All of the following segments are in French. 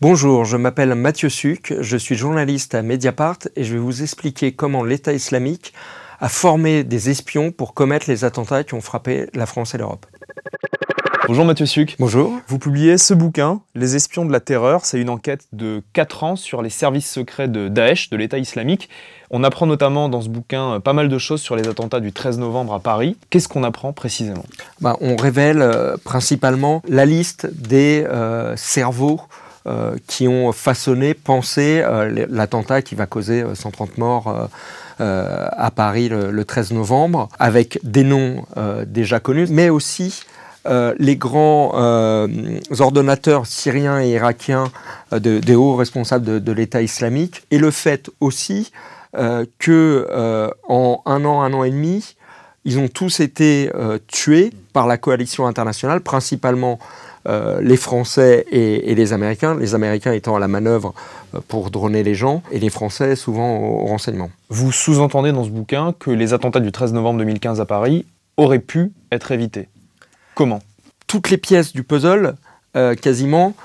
Bonjour, je m'appelle Mathieu Suc, je suis journaliste à Mediapart et je vais vous expliquer comment l'État islamique a formé des espions pour commettre les attentats qui ont frappé la France et l'Europe. Bonjour Mathieu Suc. Bonjour. Vous publiez ce bouquin, Les espions de la terreur. C'est une enquête de 4 ans sur les services secrets de Daesh, de l'État islamique. On apprend notamment dans ce bouquin pas mal de choses sur les attentats du 13 novembre à Paris. Qu'est-ce qu'on apprend précisément? On révèle principalement la liste des cerveaux qui ont façonné, pensé l'attentat qui va causer 130 morts à Paris le 13 novembre, avec des noms déjà connus, mais aussi les grands ordonnateurs syriens et irakiens des hauts responsables de l'État islamique, et le fait aussi qu'en un an et demi, ils ont tous été tués par la coalition internationale, principalement les Français et les Américains étant à la manœuvre pour droner les gens, et les Français souvent au renseignement. Vous sous-entendez dans ce bouquin que les attentats du 13 novembre 2015 à Paris auraient pu être évités. Comment? Toutes les pièces du puzzle, quasiment,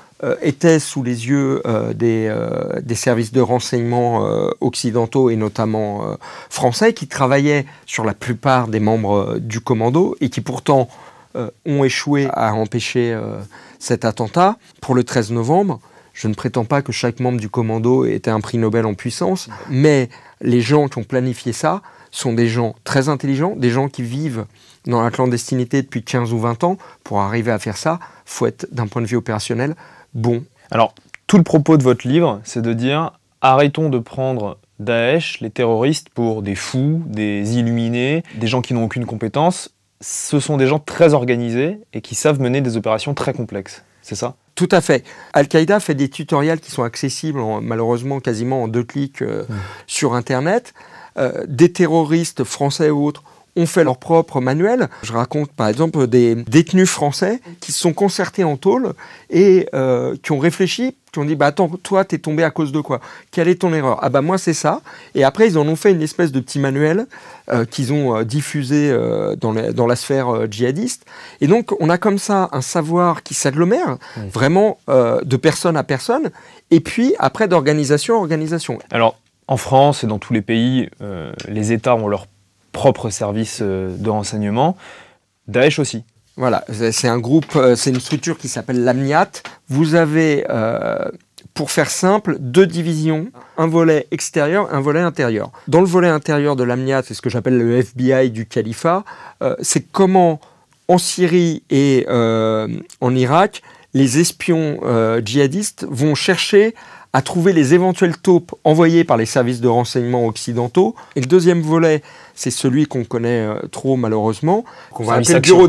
étaient sous les yeux des services de renseignement occidentaux et notamment français, qui travaillaient sur la plupart des membres du commando et qui pourtant ont échoué à empêcher cet attentat. Pour le 13 novembre, je ne prétends pas que chaque membre du commando était un prix Nobel en puissance, mais les gens qui ont planifié ça sont des gens très intelligents, des gens qui vivent dans la clandestinité depuis 15 ou 20 ans. Pour arriver à faire ça, il faut être, d'un point de vue opérationnel, bon. Alors, tout le propos de votre livre, c'est de dire « Arrêtons de prendre Daesh, les terroristes, pour des fous, des illuminés, des gens qui n'ont aucune compétence. Ce sont des gens très organisés et qui savent mener des opérations très complexes. » C'est ça? Tout à fait. Al-Qaïda fait des tutoriels qui sont accessibles, malheureusement quasiment en 2 clics sur Internet. Des terroristes français ou autres ont fait leur propre manuel. Je raconte par exemple des détenus français qui se sont concertés en tôle et qui ont réfléchi, qui ont dit « Attends, toi, t'es tombé à cause de quoi? Quelle est ton erreur ?» « Ah moi, c'est ça. » Et après, ils en ont fait une espèce de petit manuel qu'ils ont diffusé dans la sphère djihadiste. Et donc, on a comme ça un savoir qui s'agglomère, vraiment de personne à personne, et puis après d'organisation à organisation. Alors, en France et dans tous les pays, les États ont leur propre service de renseignement. Daesh aussi. Voilà, c'est un groupe, c'est une structure qui s'appelle l'AMNIAT. Vous avez, pour faire simple, 2 divisions, un volet extérieur, un volet intérieur. Dans le volet intérieur de l'AMNIAT, c'est ce que j'appelle le FBI du califat, c'est comment, en Syrie et en Irak, les espions djihadistes vont chercher à trouver les éventuelles taupes envoyées par les services de renseignement occidentaux. Et le deuxième volet, c'est celui qu'on connaît trop malheureusement, qu'on va appeler le bureau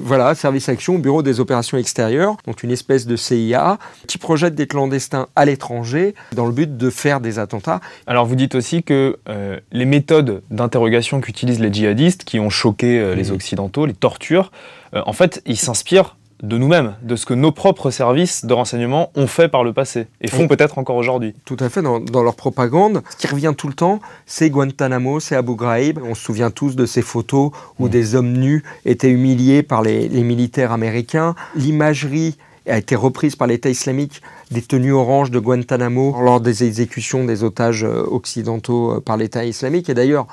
voilà, service action, bureau des opérations extérieures, donc une espèce de CIA qui projette des clandestins à l'étranger dans le but de faire des attentats. Alors vous dites aussi que les méthodes d'interrogation qu'utilisent les djihadistes, qui ont choqué les Occidentaux, les tortures, en fait, ils s'inspirent de nous-mêmes, de ce que nos propres services de renseignement ont fait par le passé, et font peut-être encore aujourd'hui. Tout à fait, dans leur propagande, ce qui revient tout le temps, c'est Guantanamo, c'est Abu Ghraib. On se souvient tous de ces photos où des hommes nus étaient humiliés par les militaires américains. L'imagerie a été reprise par l'État islamique des tenues oranges de Guantanamo lors des exécutions des otages occidentaux par l'État islamique. Et d'ailleurs,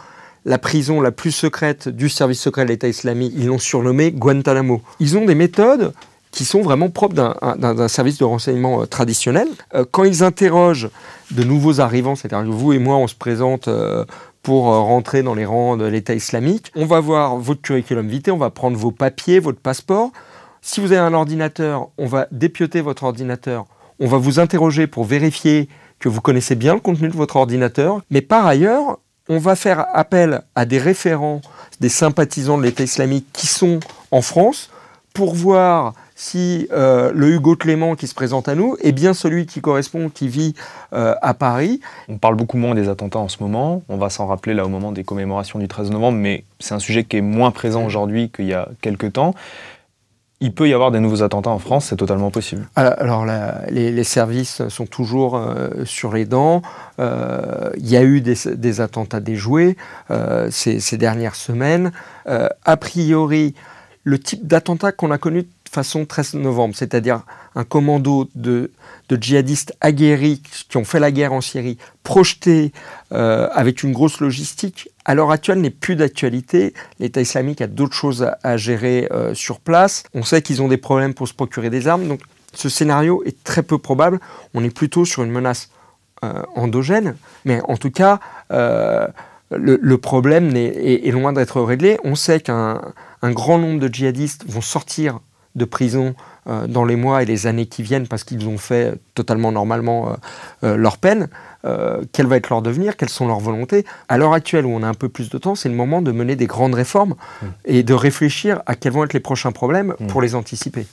la prison la plus secrète du service secret de l'État islamique, ils l'ont surnommée Guantanamo. Ils ont des méthodes qui sont vraiment propres d'un service de renseignement traditionnel. Quand ils interrogent de nouveaux arrivants, c'est-à-dire que vous et moi, on se présente pour rentrer dans les rangs de l'État islamique, on va voir votre curriculum vitae, on va prendre vos papiers, votre passeport. Si vous avez un ordinateur, on va dépioter votre ordinateur, on va vous interroger pour vérifier que vous connaissez bien le contenu de votre ordinateur, mais par ailleurs, on va faire appel à des référents, des sympathisants de l'État islamique qui sont en France pour voir si le Hugo Clément qui se présente à nous est bien celui qui correspond, qui vit à Paris. On parle beaucoup moins des attentats en ce moment, on va s'en rappeler là au moment des commémorations du 13 novembre, mais c'est un sujet qui est moins présent aujourd'hui qu'il y a quelques temps. Il peut y avoir des nouveaux attentats en France, c'est totalement possible. Alors les services sont toujours sur les dents. Il y a eu des attentats déjoués ces dernières semaines. A priori, le type d'attentat qu'on a connu façon 13 novembre, c'est-à-dire un commando de djihadistes aguerris qui ont fait la guerre en Syrie, projetés avec une grosse logistique, à l'heure actuelle n'est plus d'actualité. L'État islamique a d'autres choses à gérer sur place. On sait qu'ils ont des problèmes pour se procurer des armes, donc ce scénario est très peu probable. On est plutôt sur une menace endogène, mais en tout cas, le problème est loin d'être réglé. On sait qu'un grand nombre de djihadistes vont sortir de prison dans les mois et les années qui viennent parce qu'ils ont fait totalement normalement leur peine. Quel va être leur devenir? Quelles sont leurs volontés? À l'heure actuelle, où on a un peu plus de temps, c'est le moment de mener des grandes réformes et de réfléchir à quels vont être les prochains problèmes pour les anticiper.